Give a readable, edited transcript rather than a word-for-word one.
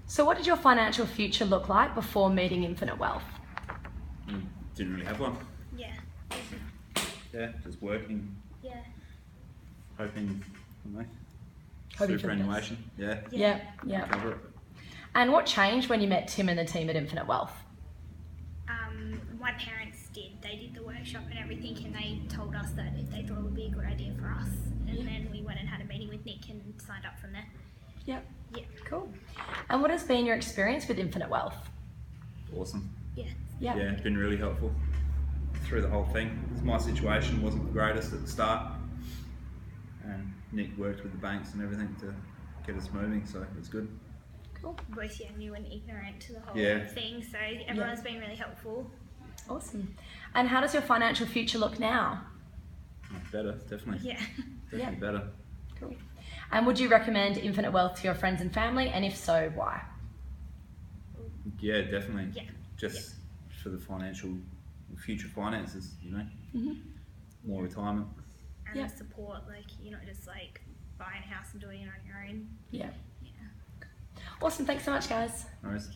So what did your financial future look like before meeting Infinite Wealth? Didn't really have one. Yeah. Yeah, just working, Yeah. hoping, Hoping for the superannuation. Yeah. Yeah. Cover it. And what changed when you met Tim and the team at Infinite Wealth? My parents they did the workshop and everything, and they told us that they thought it would be a good idea for us. And then we went and had a meeting with Nick and signed up from there. Yep. Yeah. Cool. And what has been your experience with Infinite Wealth? Awesome. Yeah. Yep. Yeah, it's been really helpful through the whole thing. 'Cause my situation wasn't the greatest at the start, and Nick worked with the banks and everything to get us moving, so it was good. Cool. Both new and ignorant to the whole Yeah. thing, so everyone's been really helpful. Awesome. And how does your financial future look now? Better, definitely. Yeah. Definitely better. Cool. And would you recommend Infinite Wealth to your friends and family? And if so, why? Yeah, definitely. Yeah. Just for the future finances, Mm-hmm. more retirement. And the support, you're not just buying a house and doing it on your own. Yeah. Yeah. Awesome. Thanks so much, guys. No worries.